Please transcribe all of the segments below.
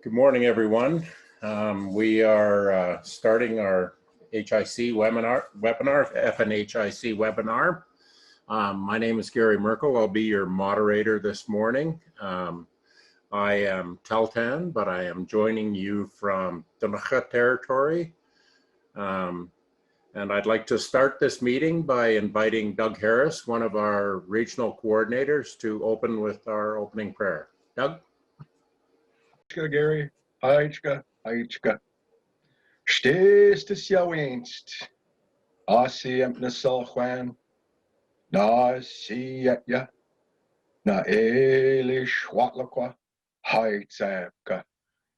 Good morning, everyone. We are starting our HIC webinar, FNHIC webinar. My name is Gary Merkel. I'll be your moderator this morning. I am Tahltan, but I am joining you from Ktunaxa territory. And I'd like to start this meeting by inviting Doug Harris, one of our regional coordinators, to open with our opening prayer. Doug? Gary, Aichka. Stehst es ja wenst, Asiem na Salchwan, na Sietja, na Elish Watlaqua, Heitzapka,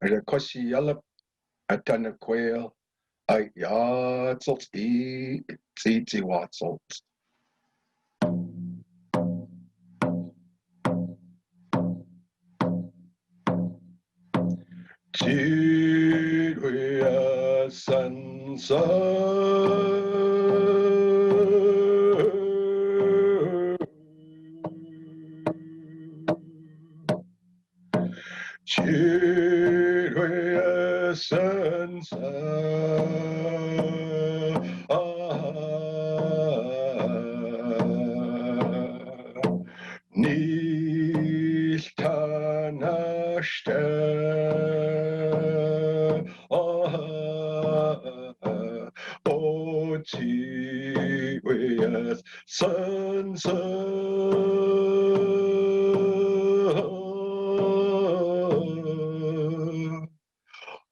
and a Kossi Yellup, a ton of quail, I yatzels eat, watzels. Tidwea Sansa Tidwea Sansa Nishtanashta Otiweyas Sansa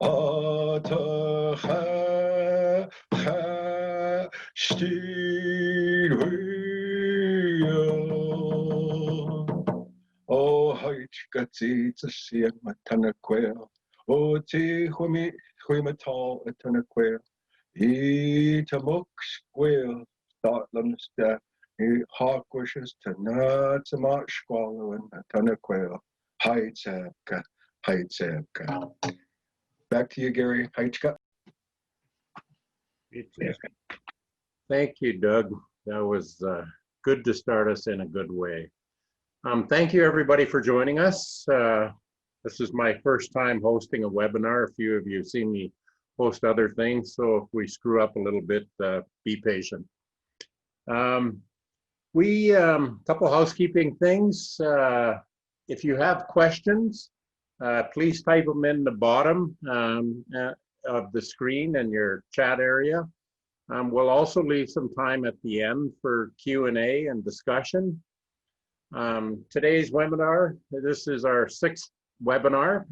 Atacha Stilweya O Haitchgatzi Tsia Matanaquel O Ti Huimatal Atanaquel Itamuk Squil Thoughtlamsta Hawk wishes to not so much squallow and Atanaquel Heitzapka. Back to you, Gary. Heitzka. Thank you, Doug. That was good to start us in a good way. Thank you, everybody, for joining us. This is my first time hosting a webinar. A few of you have seen me host other things, so if we screw up a little bit, be patient. Couple housekeeping things. If you have questions, please type them in the bottom of the screen in your chat area. We'll also leave some time at the end for Q&A and discussion. Today's webinar, this is our 6th webinar,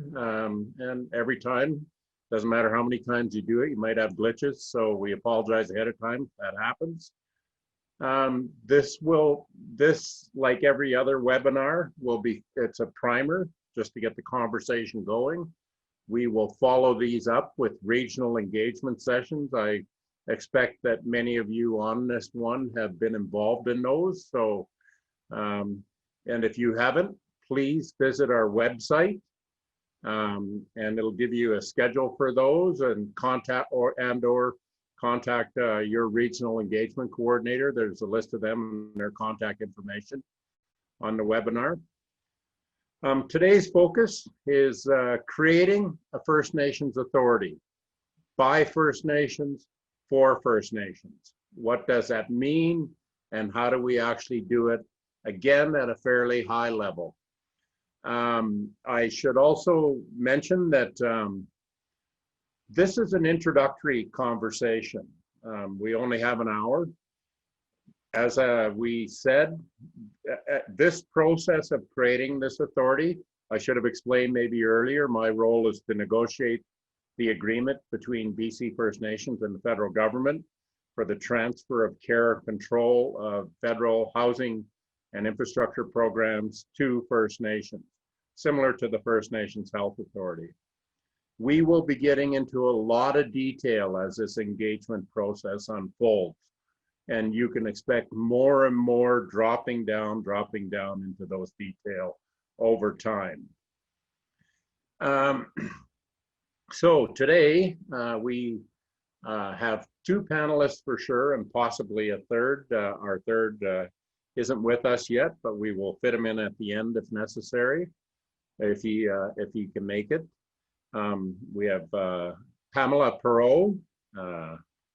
and every time, doesn't matter how many times you do it, you might have glitches, so we apologize ahead of time if that happens. This, like every other webinar, it's a primer just to get the conversation going. We will follow these up with regional engagement sessions. I expect that many of you on this one have been involved in those. So, and if you haven't, please visit our website, and it'll give you a schedule for those, and contact or contact your regional engagement coordinator. There's a list of them and their contact information on the webinar. Today's focus is creating a First Nations authority by First Nations for First Nations. What does that mean, and how do we actually do it, again, at a fairly high level? I should also mention that this is an introductory conversation. We only have an hour. As we said, this process of creating this authority, I should have explained maybe earlier, my role is to negotiate the agreement between BC First Nations and the federal government for the transfer of care and control of federal housing and infrastructure programs to First Nations, similar to the First Nations Health Authority. We will be getting into a lot of detail as this engagement process unfolds, and you can expect more and more dropping down into those details over time. So today we have 2 panelists for sure, and possibly a third. Our third isn't with us yet, but we will fit him in at the end if necessary, if he can make it. We have Pamela Perot,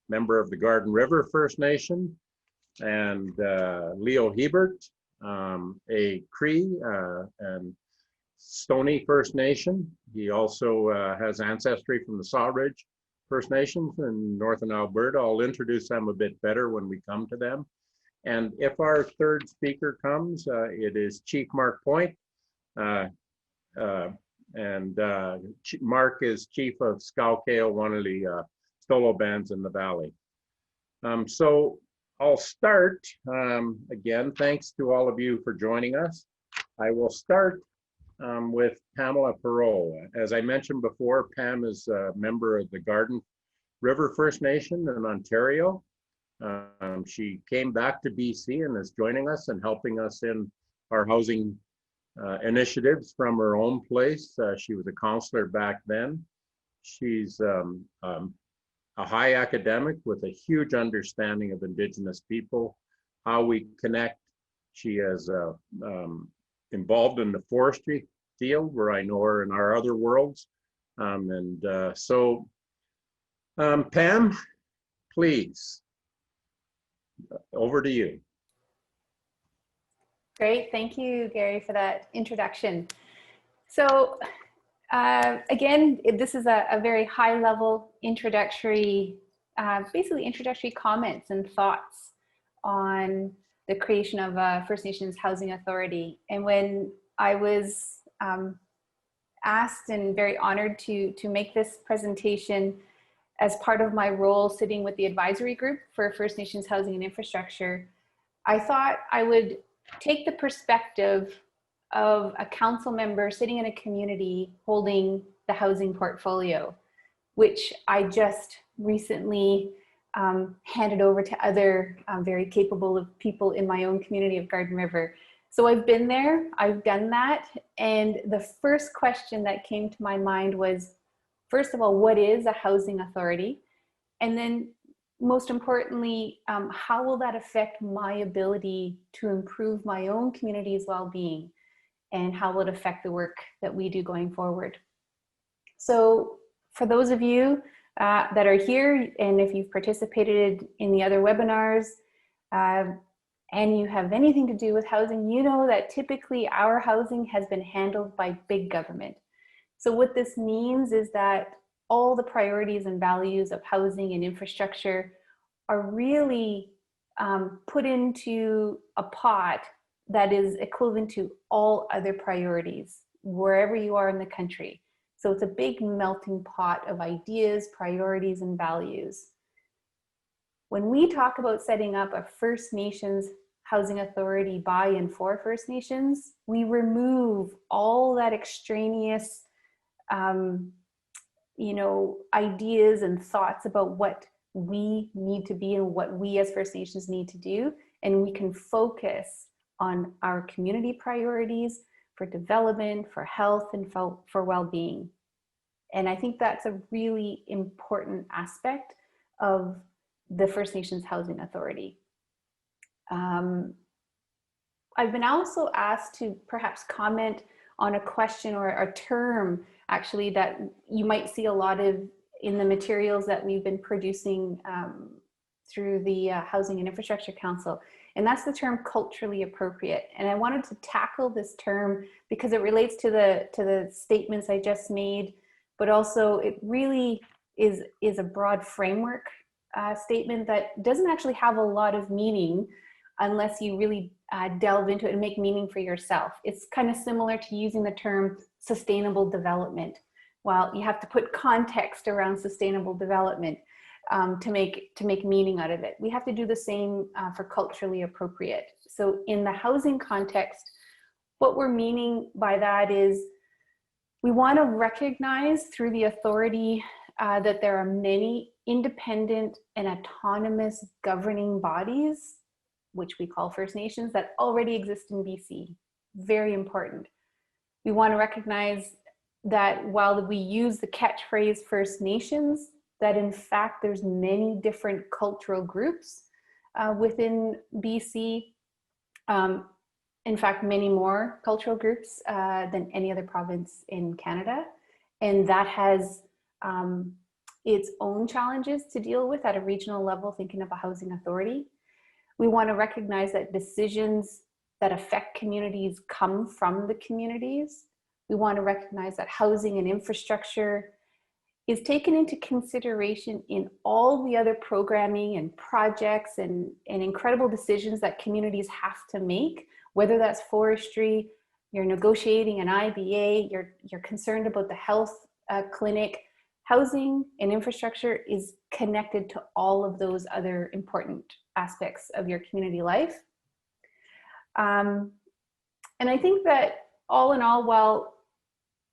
member of the Garden River First Nation, and Leo Hebert, a Cree and Stoney First Nation. He also has ancestry from the Sawridge First Nations in northern Alberta. I'll introduce them a bit better when we come to them. And if our third speaker comes, it is Chief Mark Point. Mark is chief of Scow-Kale, one of the Stolo bands in the valley. So I'll start, again, thanks to all of you for joining us. I will start with Pamela Perot. As I mentioned before, Pam is a member of the Garden River First Nation in Ontario. She came back to BC and is joining us and helping us in our housing initiatives from her own place. She was a counselor back then. She's a high academic with a huge understanding of Indigenous people, how we connect. She is involved in the forestry field, where I know her in our other worlds. Pam, please, over to you. Great, thank you, Gary, for that introduction. So again, this is a very high level introductory, basically introductory comments and thoughts on the creation of a First Nations Housing Authority. And when I was asked and very honored to make this presentation as part of my role sitting with the advisory group for First Nations Housing and Infrastructure, I thought I would take the perspective of a council member sitting in a community holding the housing portfolio, which I just recently handed over to other very capable people in my own community of Garden River. So I've been there, I've done that, and the first question that came to my mind was, first of all, what is a housing authority? And then most importantly, how will that affect my ability to improve my own community's well-being? And how will it affect the work that we do going forward? So for those of you that are here, and if you've participated in the other webinars, and you have anything to do with housing, you know that typically our housing has been handled by big government. So what this means is that all the priorities and values of housing and infrastructure are really put into a pot that is equivalent to all other priorities, wherever you are in the country. So it's a big melting pot of ideas, priorities, and values. When we talk about setting up a First Nations Housing Authority by and for First Nations, we remove all that extraneous ideas and thoughts about what we need to be and what we as First Nations need to do, and we can focus on our community priorities for development, for health, and for well-being. And I think that's a really important aspect of the First Nations Housing Authority. I've been also asked to perhaps comment on a question or a term actually that you might see a lot of in the materials that we've been producing through the Housing and Infrastructure Council, and that's the term culturally appropriate. And I wanted to tackle this term because it relates to the statements I just made, but also it really is a broad framework statement that doesn't actually have a lot of meaning unless you really delve into it and make meaning for yourself. It's kind of similar to using the term sustainable development. Well, you have to put context around sustainable development to make meaning out of it. We have to do the same for culturally appropriate. So in the housing context, what we're meaning by that is we want to recognize through the authority that there are many independent and autonomous governing bodies, which we call First Nations, that already exist in BC. Very important. We want to recognize that while we use the catchphrase First Nations, that in fact there's many different cultural groups within BC. In fact, many more cultural groups than any other province in Canada. And that has its own challenges to deal with at a regional level, thinking of a housing authority. We want to recognize that decisions that affect communities come from the communities. We want to recognize that housing and infrastructure is taken into consideration in all the other programming and projects and incredible decisions that communities have to make, whether that's forestry, you're negotiating an IBA, you're concerned about the health clinic. Housing and infrastructure is connected to all of those other important aspects of your community life. And I think that all in all, while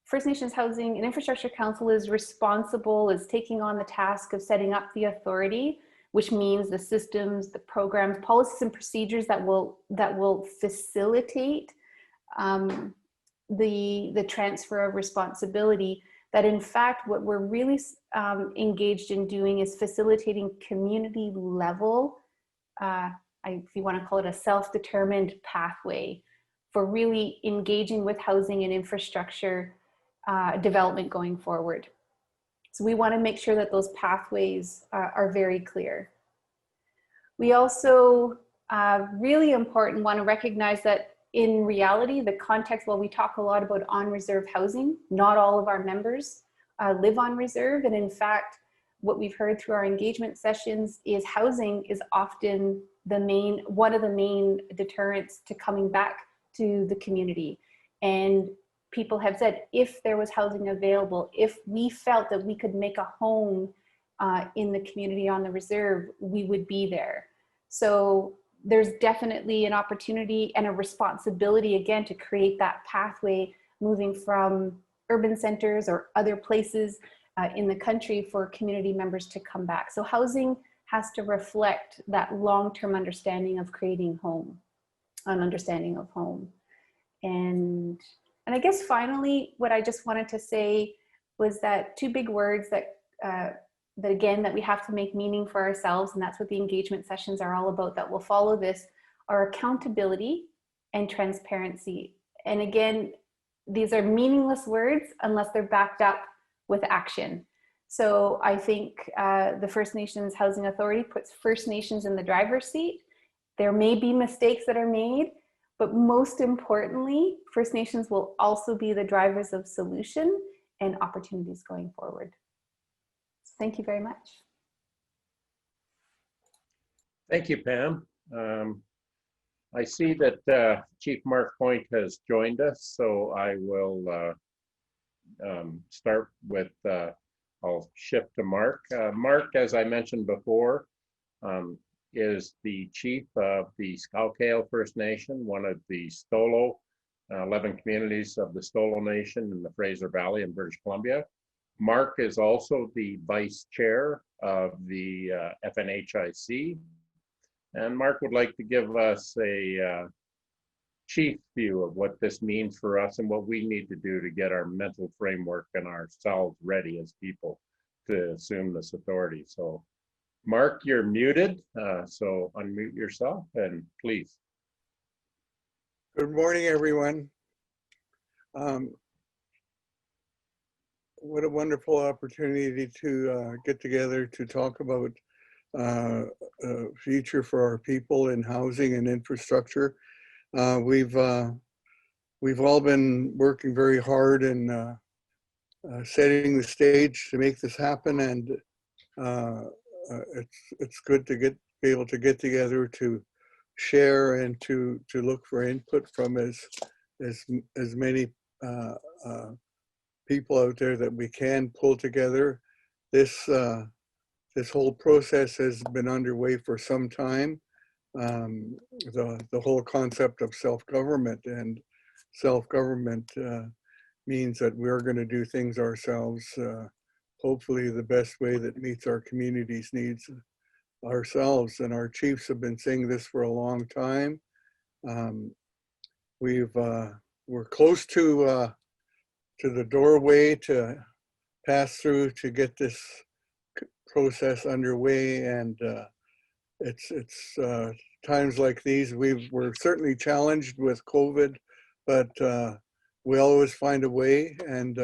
First Nations Housing and Infrastructure Council is responsible, is taking on the task of setting up the authority, which means the systems, the programs, policies and procedures that will facilitate the transfer of responsibility, that in fact what we're really engaged in doing is facilitating community level, if you want to call it a self-determined pathway for really engaging with housing and infrastructure development going forward. So we want to make sure that those pathways are very clear. We also, really important, want to recognize that in reality, the context, while we talk a lot about on-reserve housing, not all of our members live on reserve. And in fact, what we've heard through our engagement sessions is housing is often one of the main deterrents to coming back to the community. And people have said, if there was housing available, if we felt that we could make a home in the community on the reserve, we would be there. So there's definitely an opportunity and a responsibility, again, to create that pathway moving from urban centers or other places in the country for community members to come back. So housing has to reflect that long-term understanding of creating home, an understanding of home. And I guess finally, what I just wanted to say was that two big words that again, that we have to make meaning for ourselves, and that's what the engagement sessions are all about, that will follow this, are accountability and transparency. And again, these are meaningless words unless they're backed up with action. So I think the First Nations Housing Authority puts First Nations in the driver's seat. There may be mistakes that are made, but most importantly, First Nations will also be the drivers of solution and opportunities going forward. Thank you very much. Thank you, Pam. I see that Chief Mark Point has joined us, so I will start with, I'll shift to Mark. Mark, as I mentioned before, is the chief of the Skalkale First Nation, one of the Stolo, 11 communities of the Stolo Nation in the Fraser Valley in British Columbia. Mark is also the vice chair of the FNHIC. And Mark would like to give us a chief view of what this means for us and what we need to do to get our mental framework and ourselves ready as people to assume this authority. So Mark, you're muted, so unmute yourself and please. Good morning, everyone. What a wonderful opportunity to get together to talk about future for our people in housing and infrastructure. We've all been working very hard in setting the stage to make this happen, and it's good to be able to get together to share and to look for input from as many people out there that we can pull together. This whole process has been underway for some time. The whole concept of self-government, and self-government means that we're going to do things ourselves, hopefully the best way that meets our community's needs ourselves. And our chiefs have been saying this for a long time. We're close to the doorway to pass through to get this process underway, and it's times like these we're certainly challenged with COVID, but we always find a way, and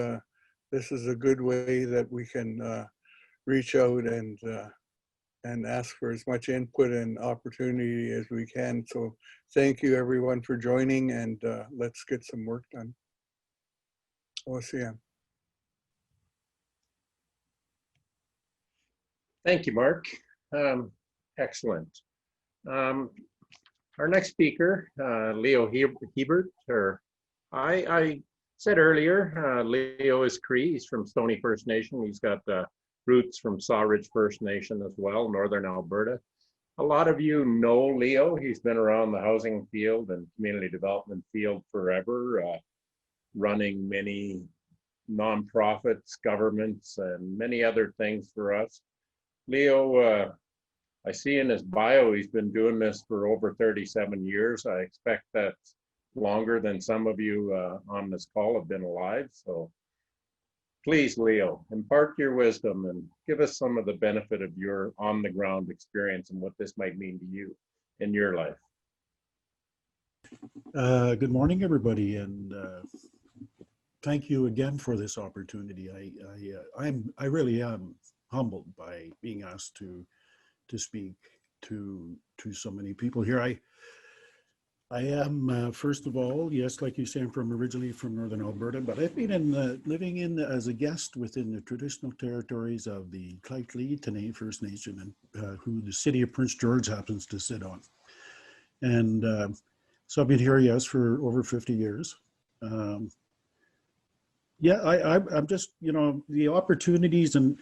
this is a good way that we can reach out and ask for as much input and opportunity as we can. So thank you everyone for joining, and let's get some work done. OCM. Thank you, Mark. Excellent. Our next speaker, Leo Hebert, or I said earlier, Leo is Cree. He's from Stoney First Nation. He's got roots from Sawridge First Nation as well, Northern Alberta. A lot of you know Leo. He's been around the housing field and community development field forever, running many nonprofits, governments, and many other things for us. Leo, I see in his bio, he's been doing this for over 37 years. I expect that's longer than some of you on this call have been alive. So please, Leo, impart your wisdom and give us some of the benefit of your on the ground experience and what this might mean to you in your life. Good morning, everybody, and thank you again for this opportunity. I really am humbled by being asked to speak to so many people here. I am first of all, yes, like you say, I'm originally from Northern Alberta, but I've been living as a guest within the traditional territories of the Tlachtli Tene First Nation, and who the city of Prince George happens to sit on. And so I've been here, yes, for over 50 years. Yeah, I'm just, you know, the opportunities and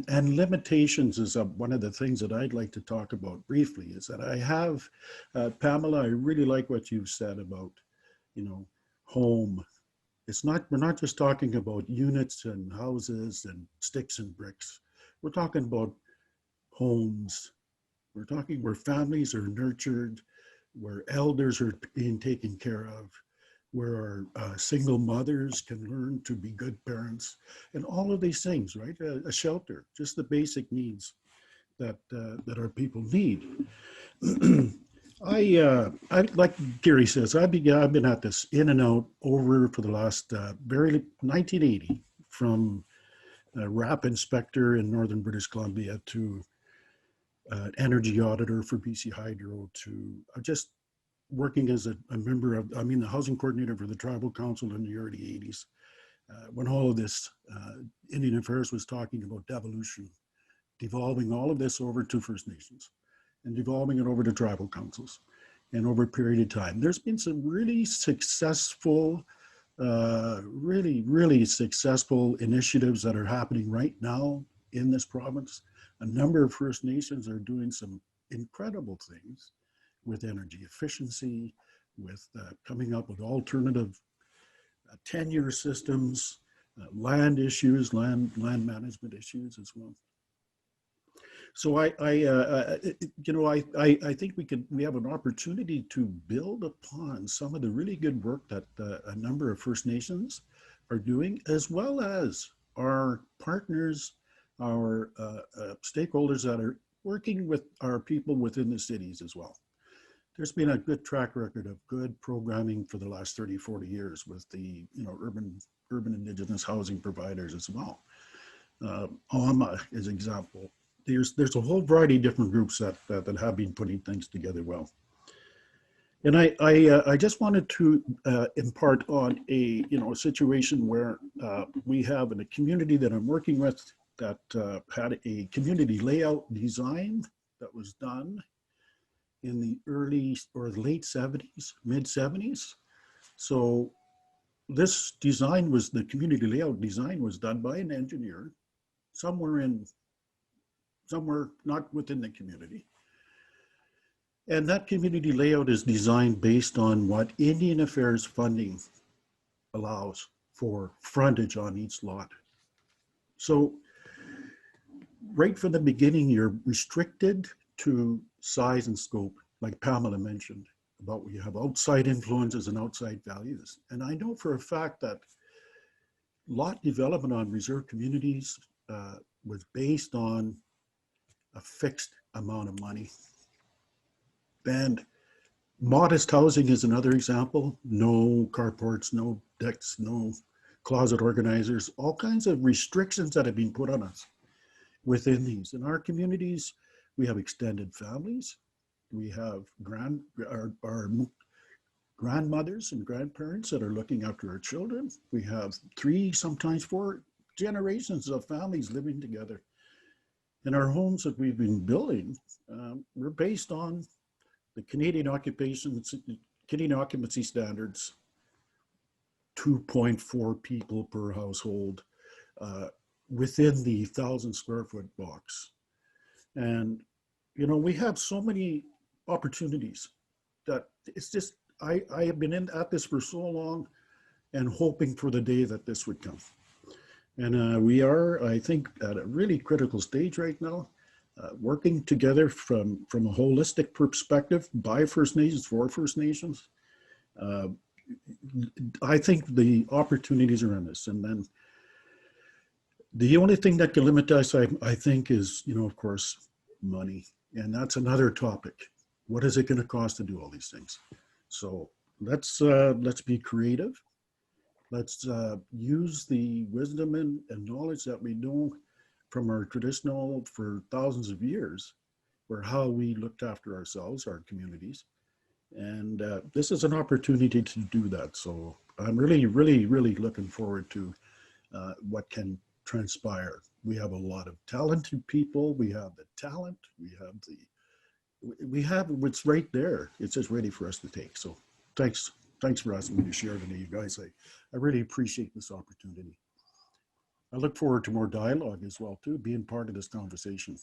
limitations is one of the things that I'd like to talk about briefly. Is that I have, Pamela, I really like what you've said about, you know, home. It's not, we're not just talking about units and houses and sticks and bricks. We're talking about homes. We're talking where families are nurtured, where elders are being taken care of, where our single mothers can learn to be good parents, and all of these things, right? A shelter, just the basic needs that our people need. I like Gary says, I've been at this in and out over for the last 1980, from RAP inspector in Northern British Columbia to energy auditor for BC Hydro, to just working as a member of, the housing coordinator for the tribal council in the early 80s, when all of this Indian Affairs was talking about devolution, devolving all of this over to First Nations and devolving it over to tribal councils. And over a period of time, there's been some really successful, really successful initiatives that are happening right now in this province. A number of First Nations are doing some incredible things with energy efficiency, with coming up with alternative tenure systems, land issues, land management issues as well. So I think we have an opportunity to build upon some of the really good work that a number of First Nations are doing, as well as our partners, our stakeholders that are working with our people within the cities as well. There's been a good track record of good programming for the last 30, 40 years with the urban Indigenous housing providers as well. AMA is an example. There's a whole variety of different groups that have been putting things together well. And I just wanted to impart on a situation where we have in a community that I'm working with that had a community layout design that was done in the early or late 70s, mid 70s. So this design was, the community layout design was done by an engineer somewhere not within the community. And that community layout is designed based on what Indian Affairs funding allows for frontage on each lot. So right from the beginning, you're restricted to size and scope, like Pamela mentioned, about you have outside influences and outside values. And I know for a fact that lot development on reserve communities was based on a fixed amount of money. And modest housing is another example. No carports, no decks, no closet organizers, all kinds of restrictions that have been put on us within these. In our communities, we have extended families. We have our grandmothers and grandparents that are looking after our children. We have 3, sometimes 4 generations of families living together. And our homes that we've been building were based on the Canadian occupancy standards, 2.4 people per household within the 1,000 square foot box. And, you know, we have so many opportunities that it's just, I have been at this for so long and hoping for the day that this would come. And we are, I think, at a really critical stage right now, working together from a holistic perspective by First Nations, for First Nations. I think the opportunities are in this. And then the only thing that can limit us, I think, is, you know, of course, money. And that's another topic. What is it going to cost to do all these things? So let's be creative. Let's use the wisdom and knowledge that we know from our traditional for thousands of years, for how we looked after ourselves, our communities. And this is an opportunity to do that. So I'm really, really, really looking forward to what can transpire. We have a lot of talented people. We have the talent. We have what's right there. It's just ready for us to take. So thanks for asking me to share today, you guys. I really appreciate this opportunity. I look forward to more dialogue as well too, being part of this conversation.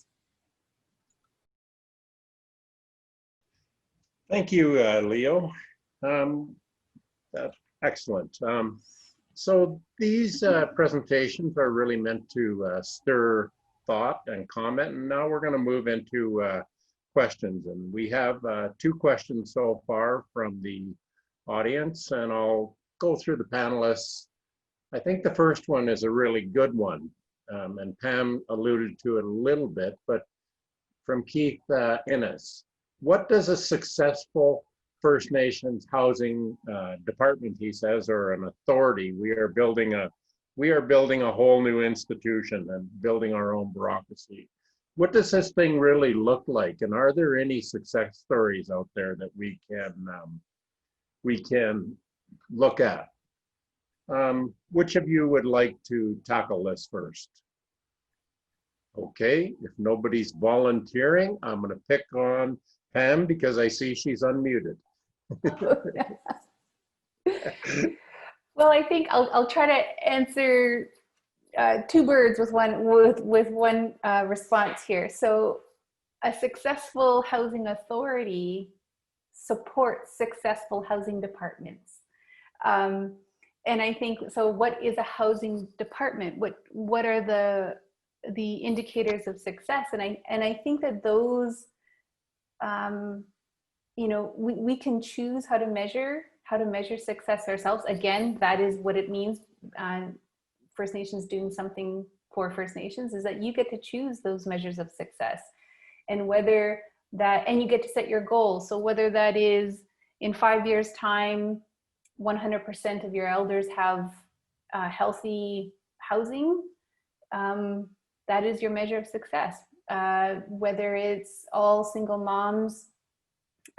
Thank you, Leo. That's excellent. So these presentations are really meant to stir thought and comment, and now we're going to move into questions. And we have 2 questions so far from the audience, and I'll go through the panelists. I think the first one is a really good one, and Pam alluded to it a little bit, but from Keith Innes. What does a successful First Nations housing department, he says, or an authority? We are building a whole new institution and building our own bureaucracy. What does this thing really look like? And are there any success stories out there that we can look at? Which of you would like to tackle this first? Okay, if nobody's volunteering, I'm going to pick on Pam because I see she's unmuted. Well, I think I'll try to answer 2 birds with one response here. So a successful housing authority supports successful housing departments. And I think, so what is a housing department? What are the indicators of success? And I think that those, you know, we can choose how to measure success ourselves. Again, that is what it means. First Nations doing something for First Nations is that you get to choose those measures of success, and whether that, and you get to set your goals. So whether that is in 5 years' time, 100% of your elders have healthy housing, that is your measure of success. Whether it's all single moms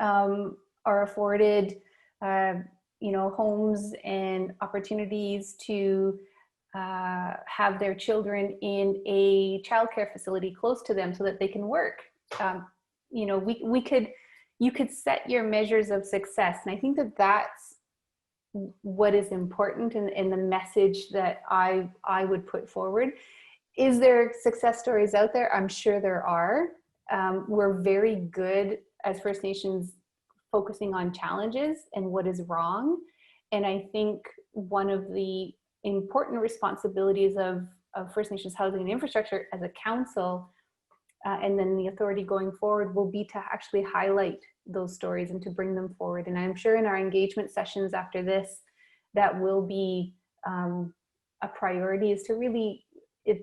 are afforded, you know, homes and opportunities to have their children in a childcare facility close to them so that they can work. You know, you could set your measures of success, and I think that that's what is important in the message that I would put forward. Is there success stories out there? I'm sure there are. We're very good as First Nations focusing on challenges and what is wrong. And I think one of the important responsibilities of First Nations housing and infrastructure as a council, and then the authority going forward, will be to actually highlight those stories and to bring them forward. And I'm sure in our engagement sessions after this, that will be a priority, is to really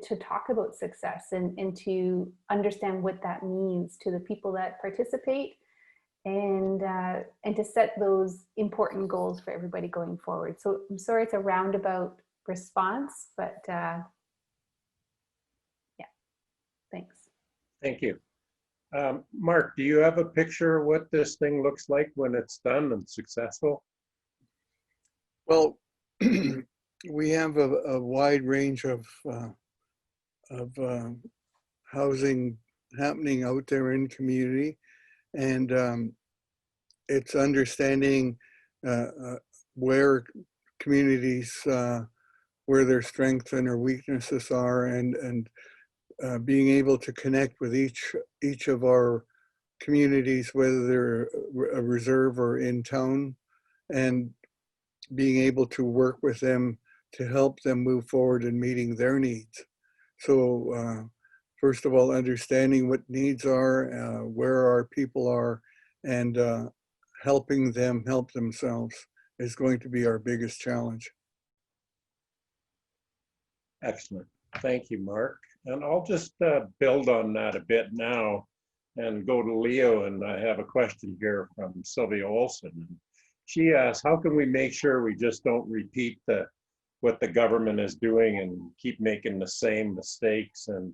to talk about success and to understand what that means to the people that participate, and to set those important goals for everybody going forward. So I'm sorry it's a roundabout response, but yeah, thanks. Thank you. Mark, do you have a picture of what this thing looks like when it's done and successful? Well, we have a wide range of housing happening out there in community, and it's understanding where communities, where their strengths and their weaknesses are, and being able to connect with each of our communities, whether they're a reserve or in town, and being able to work with them to help them move forward in meeting their needs. So first of all, understanding what needs are, where our people are, and helping them help themselves is going to be our biggest challenge. Excellent. Thank you, Mark. And I'll just build on that a bit now and go to Leo. And I have a question here from Sylvia Olson. She asks, how can we make sure we just don't repeat what the government is doing and keep making the same mistakes? And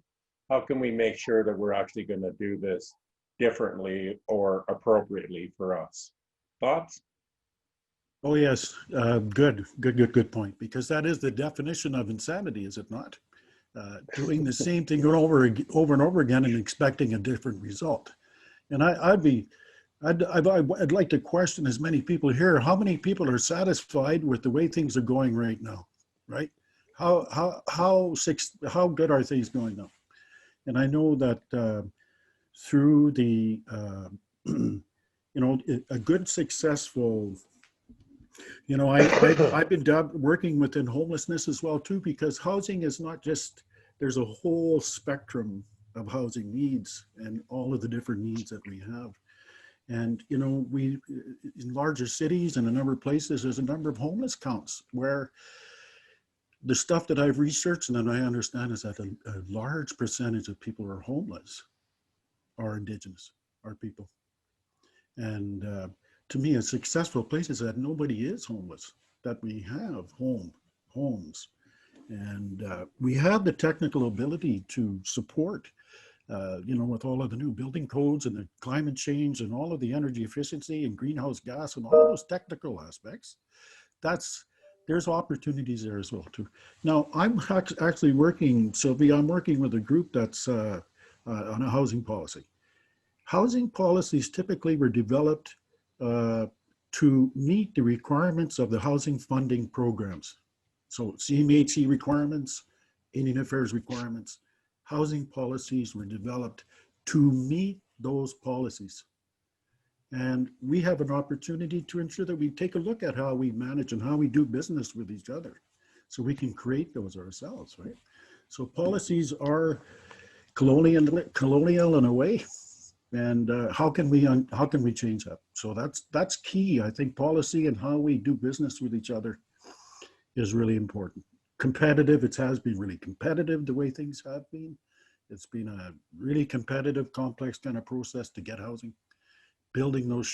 how can we make sure that we're actually going to do this differently or appropriately for us? Thoughts? Oh, yes. Good point. Because that is the definition of insanity, is it not? Doing the same thing over and over again and expecting a different result. And I'd like to question as many people here, how many people are satisfied with the way things are going right now, right? How good are things going now? And I know that through the, a good, successful, I've been working within homelessness as well too, because housing is not just, there's a whole spectrum of housing needs and all of the different needs that we have. And, we, in larger cities and a number of places, there's a number of homeless counts where the stuff that I've researched and that I understand is that a large percentage of people who are homeless are Indigenous, are people. And to me, a successful place is that nobody is homeless, that we have homes. And we have the technical ability to support with all of the new building codes and the climate change and all of the energy efficiency and greenhouse gas and all those technical aspects, there's opportunities there as well too. Now, I'm actually working, Sylvia, I'm working with a group that's on a housing policy. Housing policies typically were developed to meet the requirements of the housing funding programs. So CMHC requirements, Indian Affairs requirements, housing policies were developed to meet those policies. And we have an opportunity to ensure that we take a look at how we manage and how we do business with each other so we can create those ourselves, right? So policies are colonial in a way. And how can we change that? So that's key. I think policy and how we do business with each other is really important. Competitive, it has been really competitive the way things have been. It's been a really competitive, complex kind of process to get housing. Building those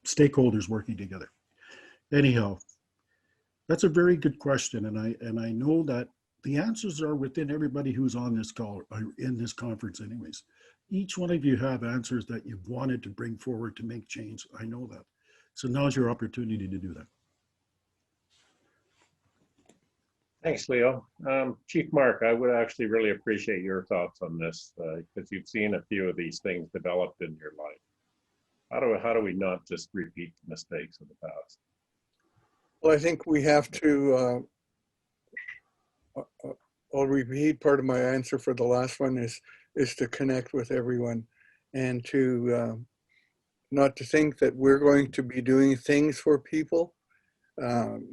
stakeholders working together. Anyhow, that's a very good question, and I know that the answers are within everybody who's on this call, or in this conference anyways. Each one of you have answers that you've wanted to bring forward to make change. I know that. So now's your opportunity to do that. Thanks, Leo. Chief Mark, I would actually really appreciate your thoughts on this because you've seen a few of these things developed in your life. How do we not just repeat the mistakes of the past? Well, I think we have to, I'll repeat part of my answer for the last one is to connect with everyone and to not to think that we're going to be doing things for people.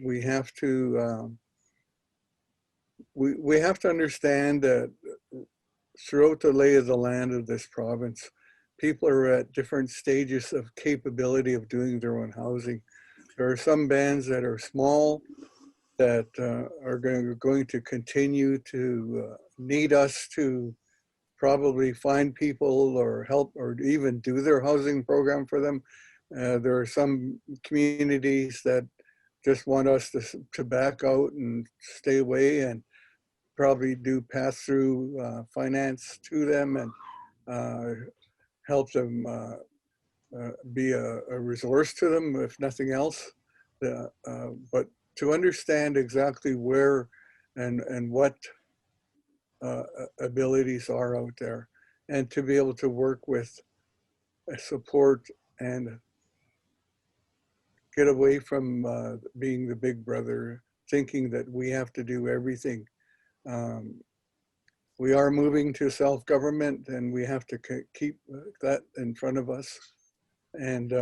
We have to we have to understand that throughout the lay of the land of this province, people are at different stages of capability of doing their own housing. There are some bands that are small that are going to continue to need us to probably find people or help or even do their housing program for them. There are some communities that just want us to back out and stay away, and probably do pass-through finance to them and help them be a resource to them, if nothing else. But to understand exactly where and what abilities are out there, and to be able to work with support and get away from being the big brother, thinking that we have to do everything. We are moving to self-government, and we have to keep that in front of us. And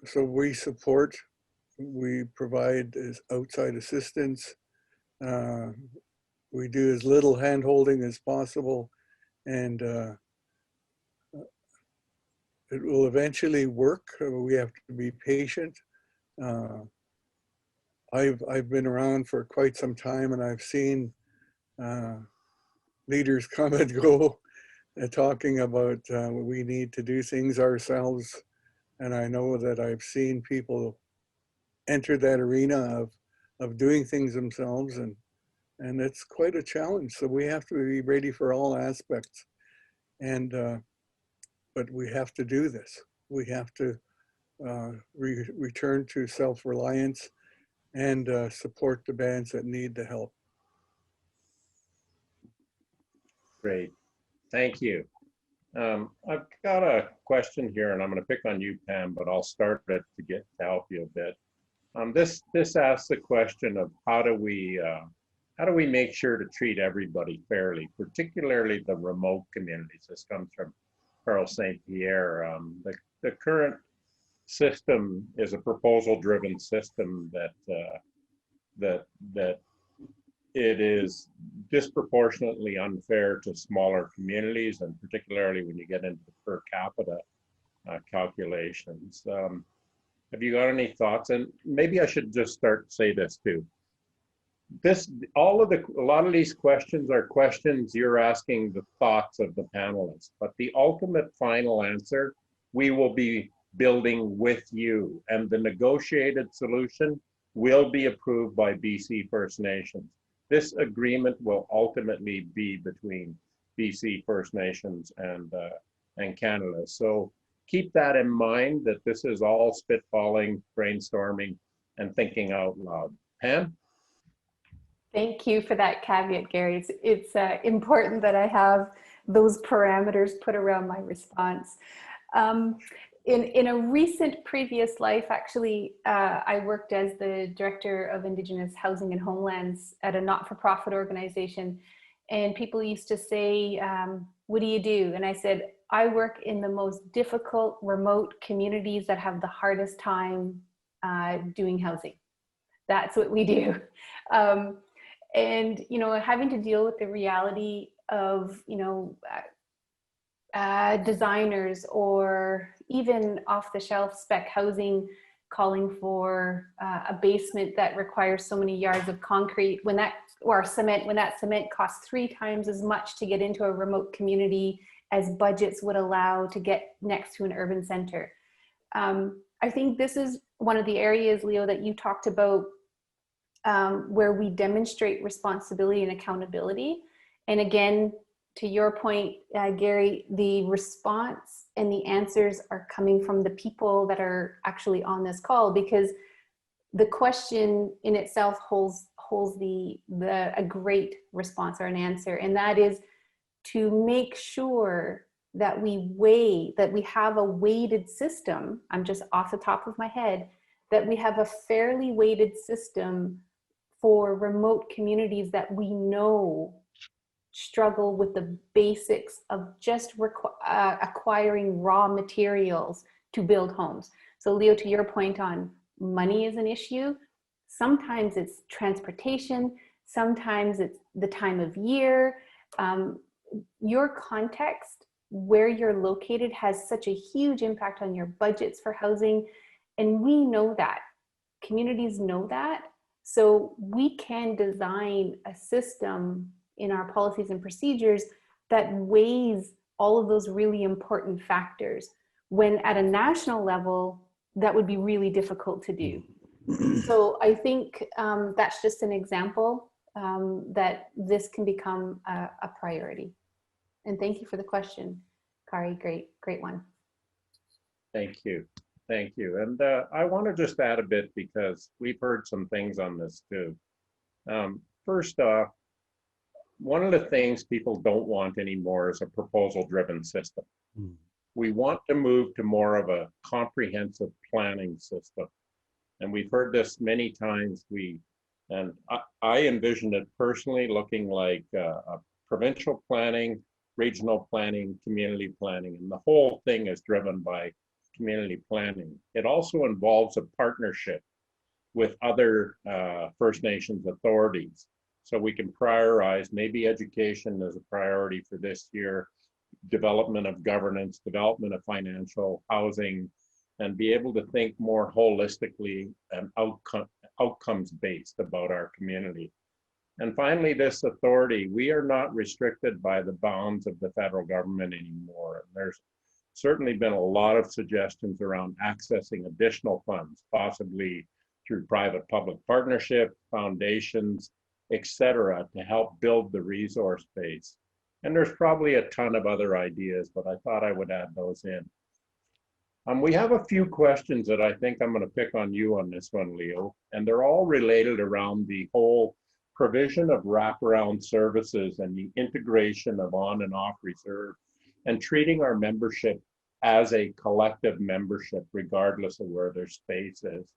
so we support, we provide outside assistance. We do as little hand-holding as possible, and it will eventually work. We have to be patient. I've been around for quite some time, and I've seen leaders come and go, talking about we need to do things ourselves. And I know that I've seen people enter that arena of doing things themselves, and it's quite a challenge. So we have to be ready for all aspects. And but we have to do this. We have to return to self-reliance and support the bands that need the help. Great, thank you. I've got a question here, and I'm going to pick on you, Pam, but I'll start it to help you a bit. This asks the question of how do we make sure to treat everybody fairly, particularly the remote communities. This comes from Carl St. Pierre. The current system is a proposal-driven system that it is disproportionately unfair to smaller communities, and particularly when you get into the per capita calculations. Have you got any thoughts? And maybe I should just say this too. A lot of these questions are questions you're asking the thoughts of the panelists, but the ultimate final answer we will be building with you, and the negotiated solution will be approved by BC First Nations. This agreement will ultimately be between BC First Nations and Canada. So keep that in mind, that this is all spitballing, brainstorming, and thinking out loud. Pam? Thank you for that caveat, Gary. It's important that I have those parameters put around my response. In a recent previous life, actually, I worked as the Director of Indigenous Housing and Homelands at a not-for-profit organization. And people used to say, what do you do? And I said, I work in the most difficult remote communities that have the hardest time doing housing. That's what we do. And, having to deal with the reality of, designers or even off-the-shelf spec housing calling for a basement that requires so many yards of concrete or cement, when that cement costs 3 times as much to get into a remote community as budgets would allow to get next to an urban center. I think this is one of the areas, Leo, that you talked about, where we demonstrate responsibility and accountability. And again, to your point, Gary, the response and the answers are coming from the people that are actually on this call, because the question in itself holds a great response or an answer, and that is to make sure that we have a weighted system. I'm just off the top of my head, that we have a fairly weighted system for remote communities that we know struggle with the basics of just acquiring raw materials to build homes. So Leo, to your point on money is an issue, sometimes it's transportation, sometimes it's the time of year. Your context, where you're located, has such a huge impact on your budgets for housing. And we know that, communities know that. So we can design a system in our policies and procedures that weighs all of those really important factors. when at a national level, that would be really difficult to do. So I think that's just an example that this can become a priority. And thank you for the question, Kari. Great one. Thank you. Thank you. And I want to just add a bit because we've heard some things on this too. First off, one of the things people don't want anymore is a proposal-driven system. We want to move to more of a comprehensive planning system. And we've heard this many times. I envision it personally looking like a provincial planning, regional planning, community planning, and the whole thing is driven by community planning. It also involves a partnership with other First Nations authorities. So we can prioritize, maybe education is a priority for this year, development of governance, development of financial, housing, and be able to think more holistically and outcomes based about our community. And finally, this authority, we are not restricted by the bounds of the federal government anymore. And there's certainly been a lot of suggestions around accessing additional funds, possibly through private-public partnership, foundations, etc., to help build the resource base. And there's probably a ton of other ideas, but I thought I would add those in. We have a few questions that I think I'm going to pick on you on this one, Leo, and they're all related around the whole provision of wraparound services and the integration of on and off reserve and treating our membership as a collective membership, regardless of where their space is.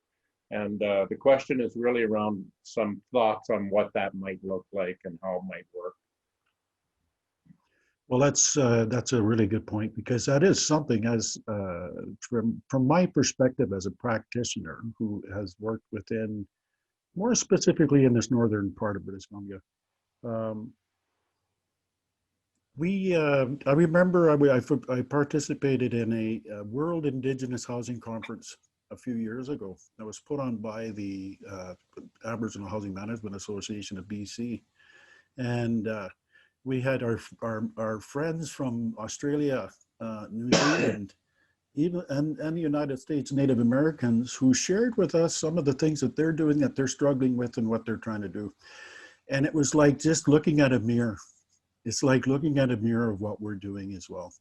And the question is really around some thoughts on what that might look like and how it might work. Well, that's a really good point, because that is something, as from my perspective as a practitioner who has worked within, more specifically in this northern part of British Columbia. I remember I participated in a World Indigenous Housing Conference a few years ago that was put on by the Aboriginal Housing Management Association of BC, and we had our friends from Australia, New Zealand, even and the United States, Native Americans, who shared with us some of the things that they're doing, that they're struggling with, and what they're trying to do. And it was like just looking at a mirror. It's like looking at a mirror of what we're doing as well.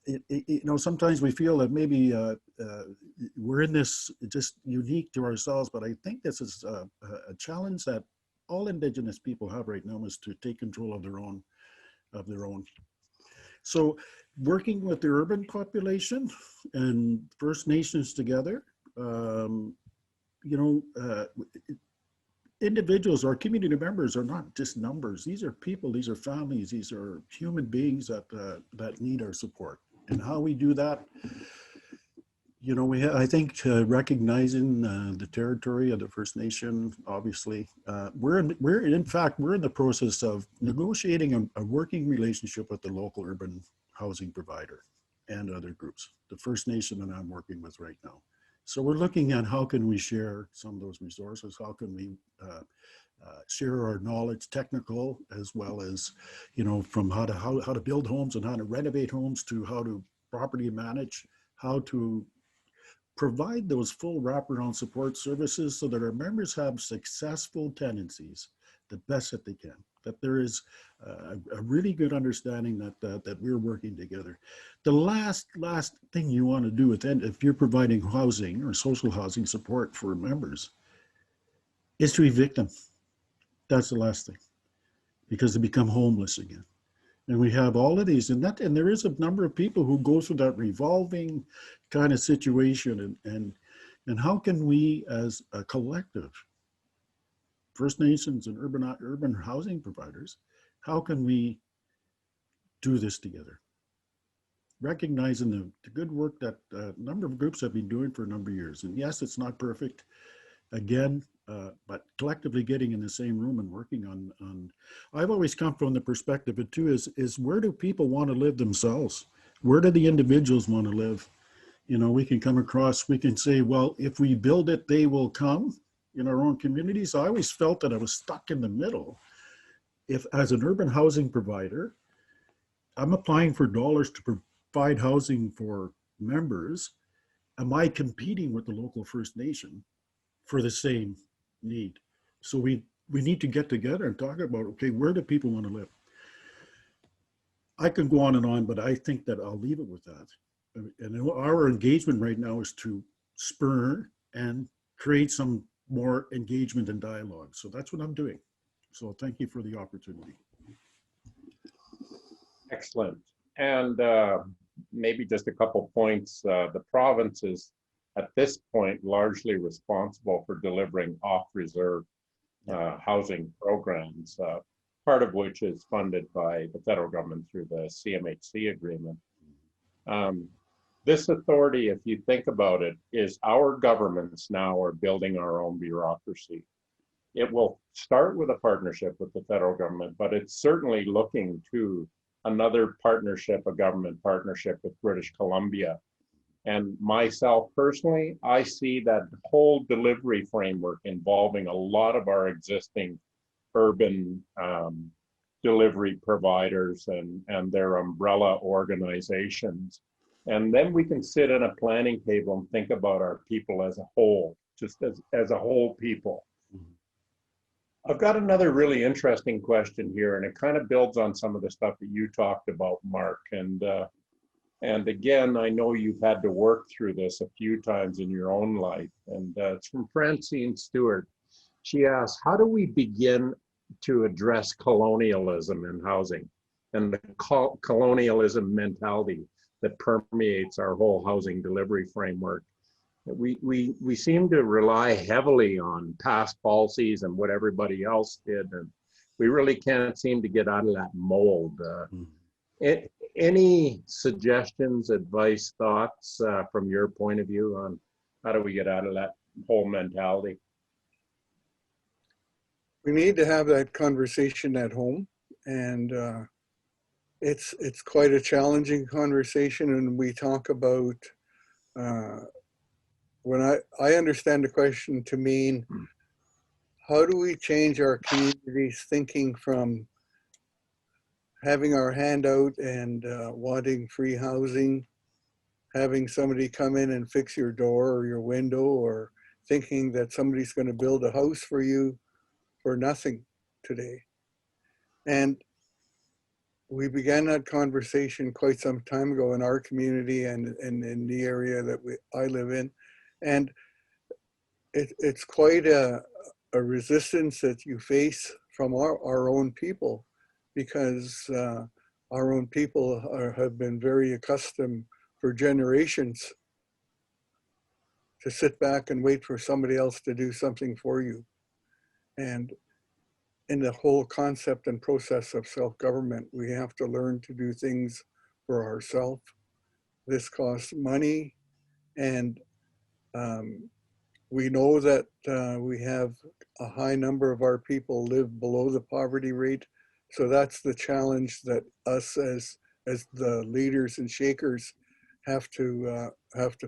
You know, sometimes we feel that maybe we're in this just unique to ourselves, but I think this is a challenge that all Indigenous people have right now, is to take control of their own. So working with the urban population and First Nations together, you know, individuals or community members are not just numbers. These are people, these are families, these are human beings that need our support. And how we do that, you know, I think recognizing the territory of the First Nation, obviously, we're in the process of negotiating a working relationship with the local urban housing provider and other groups, the First Nation that I'm working with right now. So we're looking at how can we share some of those resources, how can we share our knowledge, technical as well as, you know, from how to build homes and how to renovate homes, to how to property manage, how to provide those full wraparound support services so that our members have successful tenancies the best that they can, that there is a really good understanding that we're working together. The last thing you want to do with it, if you're providing housing or social housing support for members, is to evict them. That's the last thing, because they become homeless again. And we have all of these, and there is a number of people who go through that revolving kind of situation, and how can we as a collective, First Nations and urban housing providers, how can we do this together? Recognizing the good work that a number of groups have been doing for a number of years. And yes, it's not perfect, again, but collectively getting in the same room and working on I've always come from the perspective of too, is where do people want to live themselves? Where do the individuals want to live? You know, we can come across, we can say, well, if we build it, they will come in our own communities. I always felt that I was stuck in the middle. If, as an urban housing provider, I'm applying for dollars to provide housing for members, am I competing with the local First Nation for the same need? So we need to get together and talk about, okay, where do people want to live? I can go on, but I think that I'll leave it with that. And our engagement right now is to spur and create some more engagement and dialogue. So that's what I'm doing. So thank you for the opportunity. Excellent. And maybe just a couple points. The province is at this point largely responsible for delivering off-reserve housing programs, part of which is funded by the federal government through the CMHC agreement. This authority, if you think about it, is our governments now are building our own bureaucracy. It will start with a partnership with the federal government, but it's certainly looking to another partnership, a government partnership with British Columbia. And myself personally, I see that whole delivery framework involving a lot of our existing urban delivery providers and their umbrella organizations. And then we can sit at a planning table and think about our people as a whole, just as a whole people. I've got another really interesting question here, and it kind of builds on some of the stuff that you talked about, Mark. And again, I know you've had to work through this a few times in your own life. And it's from Francine Stewart. She asks, how do we begin to address colonialism in housing and the colonialism mentality that permeates our whole housing delivery framework? We seem to rely heavily on past policies and what everybody else did, and we really can't seem to get out of that mold. Any suggestions, advice, thoughts from your point of view on how do we get out of that whole mentality? We need to have that conversation at home, and it's quite a challenging conversation. And we talk about when I understand the question to mean, how do we change our community's thinking from having our hand out and wanting free housing, having somebody come in and fix your door or your window, or thinking that somebody's going to build a house for you for nothing today. And we began that conversation quite some time ago in our community and in the area that I live in. And it's quite a resistance that you face from our own people, because our own people have been very accustomed for generations to sit back and wait for somebody else to do something for you. And in the whole concept and process of self-government, we have to learn to do things for ourselves. This costs money, and we know that we have a high number of our people live below the poverty rate. So that's the challenge that us as the leaders and shakers have to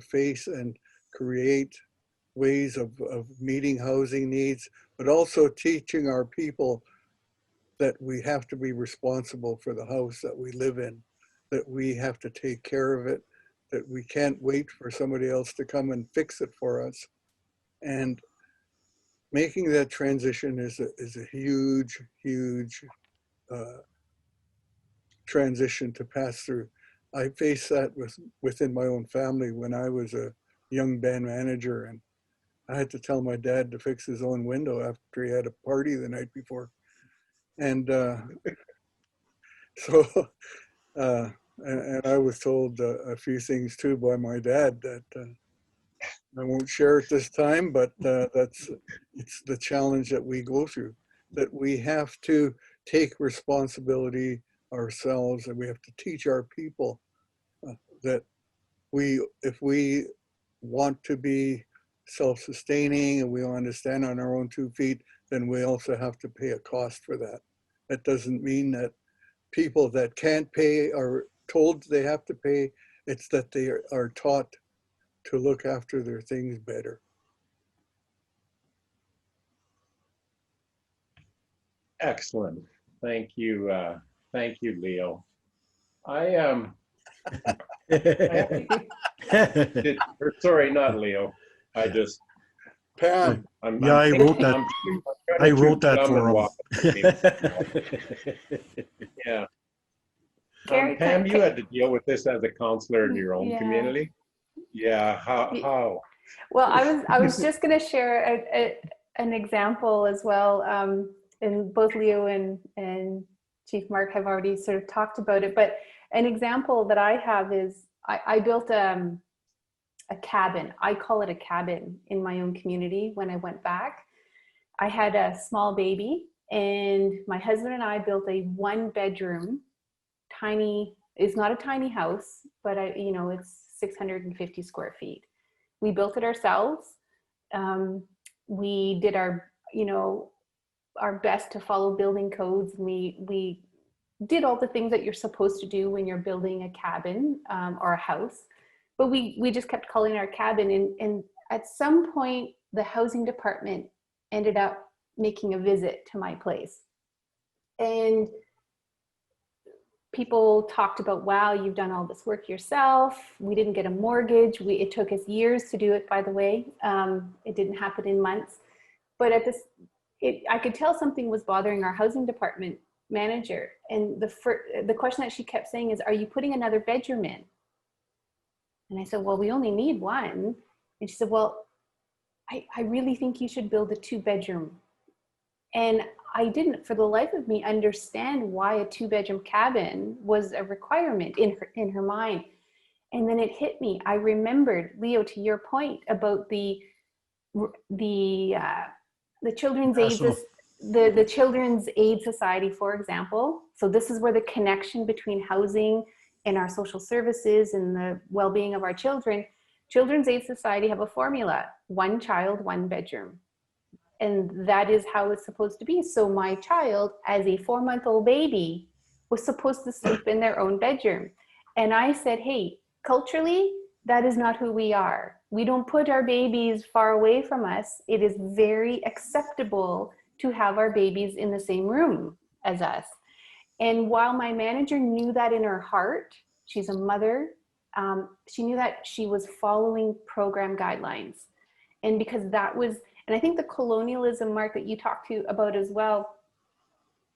face and create ways of meeting housing needs, but also teaching our people that we have to be responsible for the house that we live in, that we have to take care of it, that we can't wait for somebody else to come and fix it for us. And making that transition is a huge, huge transition to pass through. I faced that within my own family when I was a young band manager, and I had to tell my dad to fix his own window after he had a party the night before. And and I was told a few things too by my dad that I won't share at this time, but it's the challenge that we go through, that we have to take responsibility ourselves, and we have to teach our people that if we want to be self-sustaining and we want to stand on our own 2 feet, then we also have to pay a cost for that. That doesn't mean that people that can't pay are told they have to pay. It's that they are taught to look after their things better. Excellent. Thank you. Thank you, Leo. I Sorry, not Leo. I just, Pam, Yeah, I wrote that. I'm I kinda wrote too that dumb for and him. walk. Yeah. Gary, Pam, you had to deal with this as a counselor in your own Yeah. community. Yeah, how? Well, I was just going to share an example as well. And both Leo and Chief Mark have already sort of talked about it. But an example that I have is I built a cabin. I call it a cabin in my own community. When I went back, I had a small baby, and my husband and I built a 1-bedroom, tiny. It's not a tiny house, but it's 650 square feet. We built it ourselves. We did our best to follow building codes. We did all the things that you're supposed to do when you're building a cabin or a house, but we just kept calling it our cabin. And at some point, the housing department ended up making a visit to my place, and people talked about, wow, you've done all this work yourself. We didn't get a mortgage. It took us years to do it, by the way. It didn't happen in months. But I could tell something was bothering our housing department manager. And the question that she kept saying is, are you putting another bedroom in? And I said, well, we only need one. And she said, well, I really think you should build a 2-bedroom. And I didn't, for the life of me, understand why a 2-bedroom cabin was a requirement in her mind. And then it hit me. I remembered, Leo, to your point about the Children's Aid, the Children's Aid Society, for example. So this is where the connection between housing and our social services and the well-being of our children. Children's Aid Society have a formula: 1 child, 1 bedroom. And that is how it's supposed to be. So my child, as a 4-month-old baby, was supposed to sleep in their own bedroom. And I said, hey, culturally, that is not who we are. We don't put our babies far away from us. It is very acceptable to have our babies in the same room as us. And while my manager knew that in her heart, she's a mother, she knew that she was following program guidelines. And because that was, and I think the colonialism, Mark, that you talked about as well,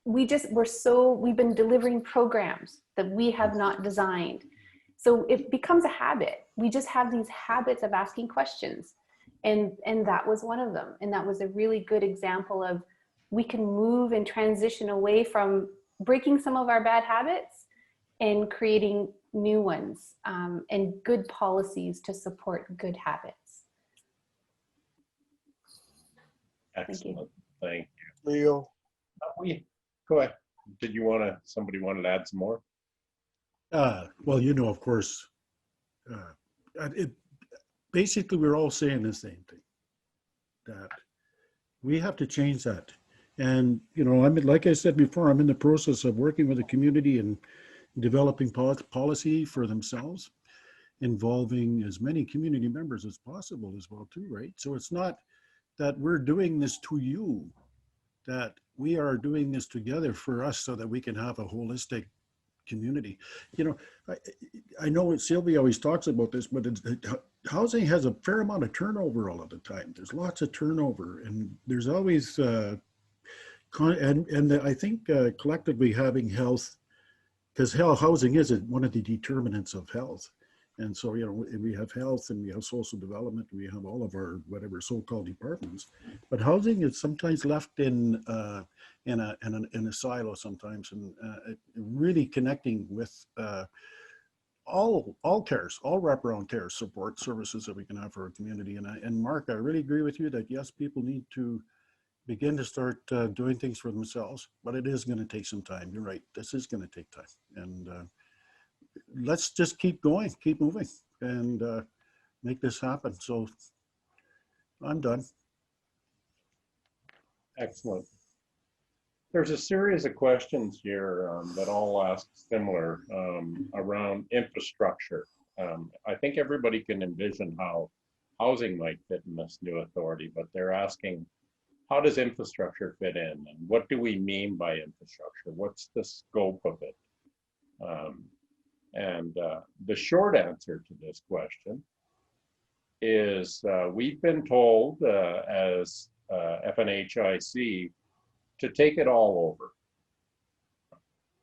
we've been delivering programs that we have not designed. So it becomes a habit. We just have these habits of asking questions. And that was one of them. And that was a really good example of, we can move and transition away from breaking some of our bad habits and creating new ones, and good policies to support good habits. Excellent. Thank Leo. you. Go ahead. Somebody wanted to add some more? Well, of course, basically we're all saying the same thing, that we have to change that. And, like I said before, I'm in the process of working with the community and developing policy for themselves, involving as many community members as possible as well too, right? So it's not that we're doing this to you, that we are doing this together for us so that we can have a holistic community. I know Sylvia always talks about this, but housing has a fair amount of turnover all of the time. There's lots of turnover, and there's always, I think collectively having health, because housing is one of the determinants of health. And so, we have health and we have social development, and we have all of our whatever so-called departments. But housing is sometimes left in a silo sometimes, and really connecting with all cares, all wraparound care support services that we can have for our community. And Mark, I really agree with you that yes, people need to begin to start doing things for themselves, but it is going to take some time. You're right. This is going to take time, and let's just keep going, keep moving, and make this happen. So I'm done. Excellent. There's a series of questions here that all ask similar around infrastructure. I think everybody can envision how housing might fit in this new authority, but they're asking, how does infrastructure fit in? And what do we mean by infrastructure? What's the scope of it? And the short answer to this question is we've been told as FNHIC to take it all over.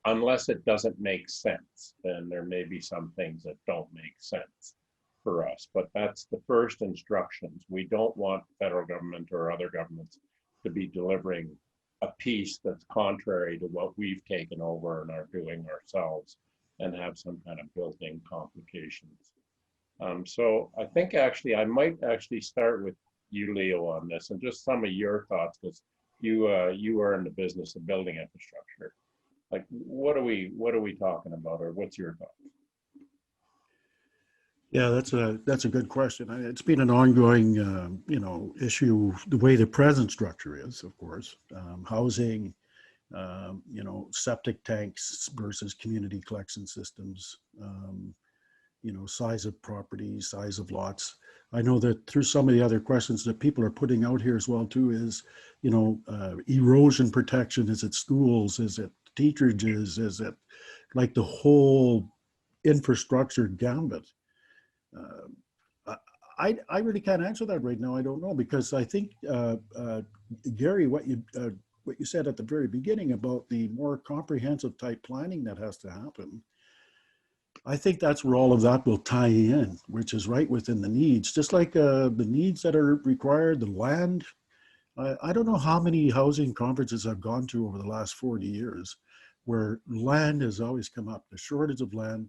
Unless it doesn't make sense, then there may be some things that don't make sense for us. But that's the first instructions. We don't want federal government or other governments to be delivering a piece that's contrary to what we've taken over and are doing ourselves and have some kind of built-in complications. So I think actually I might actually start with you, Leo, on this and just some of your thoughts, because you are in the business of building infrastructure. Like, what are we talking about, or what's your thought? Yeah, that's a good question. It's been an ongoing, issue. The way the present structure is, of course, housing, septic tanks versus community collection systems, size of properties, size of lots. I know that through some of the other questions that people are putting out here as well too is, erosion protection. Is it schools? Is it teacherages? Is it like the whole infrastructure gambit? I really can't answer that right now. I don't know, because I think Gary, what you said at the very beginning about the more comprehensive type planning that has to happen, I think that's where all of that will tie in, which is right within the needs, just like the needs that are required, the land. I don't know how many housing conferences I've gone to over the last 40 years where land has always come up, the shortage of land,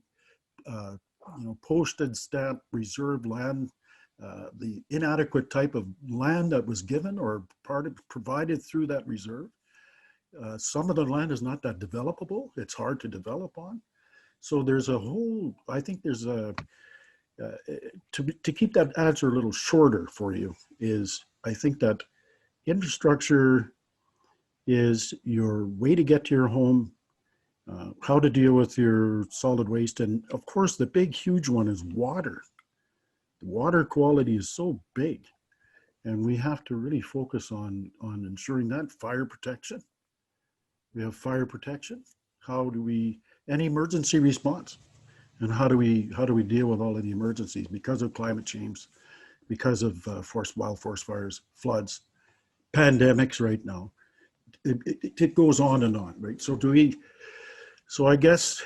postage stamp reserved land, the inadequate type of land that was given or provided through that reserve. Some of the land is not that developable. It's hard to develop on. So there's a whole, I think there's a, to keep that answer a little shorter for you is, I think that infrastructure is your way to get to your home, how to deal with your solid waste. And of course, the big, huge one is water. The water quality is so big, and we have to really focus on ensuring that. Fire protection. We have fire protection. How do we, and emergency response, and how do we deal with all of the emergencies because of climate change, because of forest fires, floods, pandemics right now. It goes on and on, right? So I guess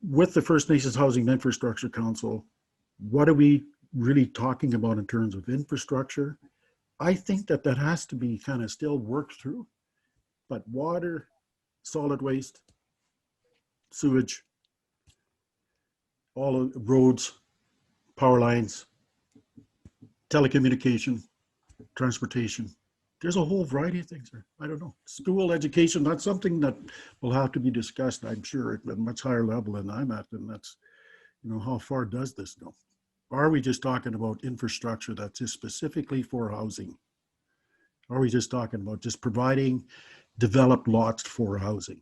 with the First Nations Housing Infrastructure Council, what are we really talking about in terms of infrastructure? I think that has to be kind of still worked through, but water, solid waste, sewage, all of roads, power lines, telecommunication, transportation. There's a whole variety of things there. I don't know. School education, that's something that will have to be discussed, I'm sure, at a much higher level than I'm at. And that's, how far does this go? Are we just talking about infrastructure that's just specifically for housing? Are we just talking about just providing developed lots for housing?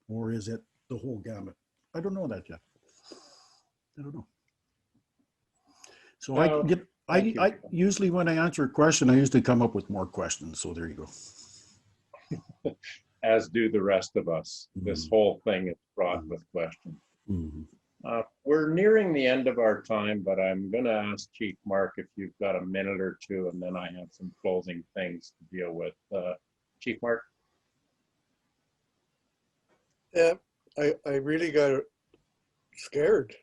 Or is it the whole gamut? I don't know that yet. I don't know. So I usually, when I answer a question, I usually come up with more questions. So there you go. As do the rest of us. This whole thing is fraught with questions. We're nearing the end of our time, but I'm going to ask Chief Mark if you've got a minute or two, and then I have some closing things to deal with. Chief Mark? Yeah, I really got scared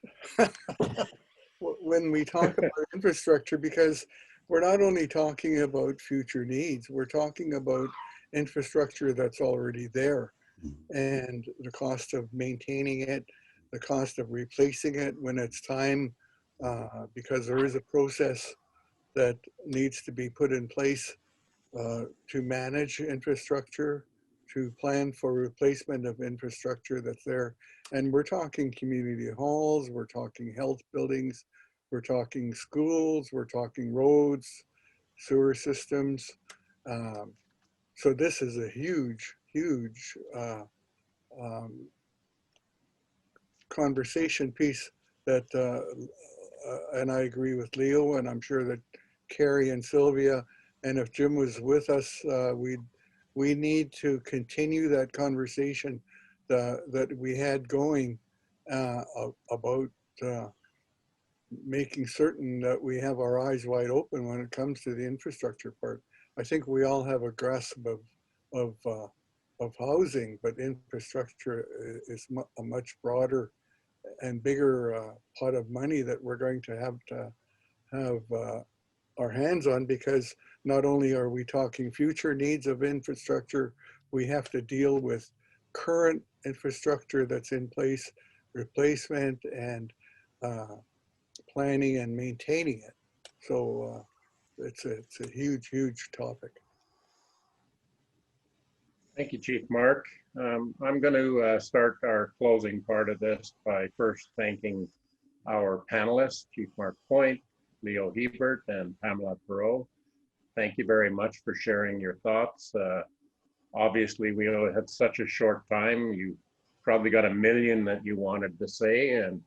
when we talk about infrastructure, because we're not only talking about future needs, we're talking about infrastructure that's already there and the cost of maintaining it, the cost of replacing it when it's time, because there is a process that needs to be put in place to manage infrastructure, to plan for replacement of infrastructure that's there. And we're talking community halls, we're talking health buildings, we're talking schools, we're talking roads, sewer systems. So this is a huge, huge conversation piece that, and I agree with Leo, and I'm sure that Carrie and Sylvia, and if Jim was with us, we need to continue that conversation that we had going about making certain that we have our eyes wide open when it comes to the infrastructure part. I think we all have a grasp of housing, but infrastructure is a much broader and bigger pot of money that we're going to have our hands on, because not only are we talking future needs of infrastructure, we have to deal with current infrastructure that's in place, replacement, and planning and maintaining it. So it's a huge, huge topic. Thank you, Chief Mark. I'm going to start our closing part of this by first thanking our panelists, Chief Mark Point, Leo Hebert, and Pamela Perot. Thank you very much for sharing your thoughts. Obviously, we only had such a short time. You probably got a million that you wanted to say, and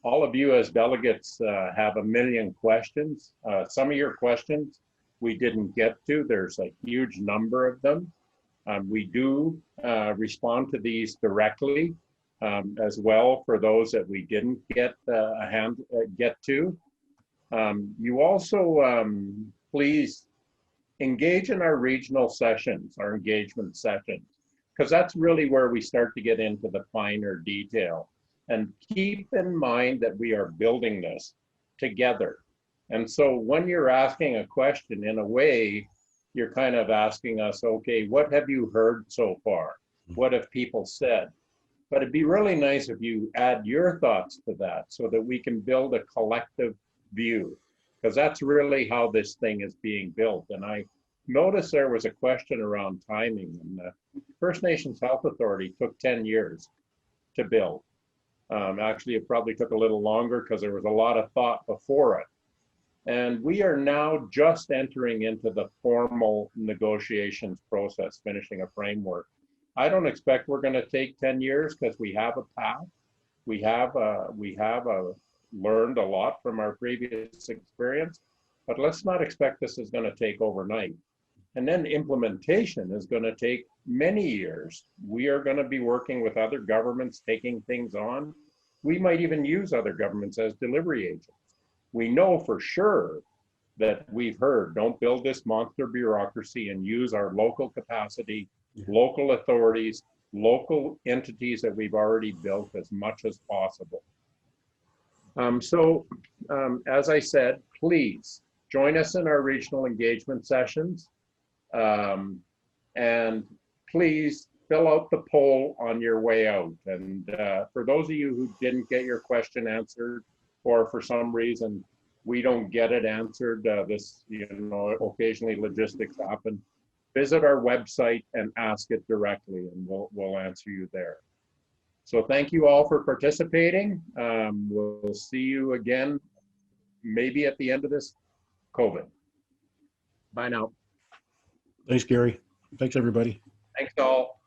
all of you as delegates have a million questions. Some of your questions we didn't get to. There's a huge number of them. We do respond to these directly as well for those that we didn't get get to. You also please engage in our regional sessions, our engagement sessions, because that's really where we start to get into the finer detail. And keep in mind that we are building this together. And so when you're asking a question, in a way, you're kind of asking us, okay, what have you heard so far? What have people said? But it'd be really nice if you add your thoughts to that so that we can build a collective view, because that's really how this thing is being built. And I noticed there was a question around timing, and the First Nations Health Authority took 10 years to build. Actually, it probably took a little longer because there was a lot of thought before it. And we are now just entering into the formal negotiations process, finishing a framework. I don't expect we're going to take 10 years because we have a path. We have learned a lot from our previous experience, but let's not expect this is going to take overnight. And then implementation is going to take many years. We are going to be working with other governments, taking things on. We might even use other governments as delivery agents. We know for sure that we've heard, don't build this monster bureaucracy and use our local capacity, local authorities, local entities that we've already built as much as possible. As I said, please join us in our regional engagement sessions. And please fill out the poll on your way out. And for those of you who didn't get your question answered, or for some reason we don't get it answered, occasionally logistics happen, visit our website and ask it directly, and we'll answer you there. So thank you all for participating. We'll see you again, maybe at the end of this COVID. Bye now. Thanks, Gary. Thanks, everybody. Thanks all.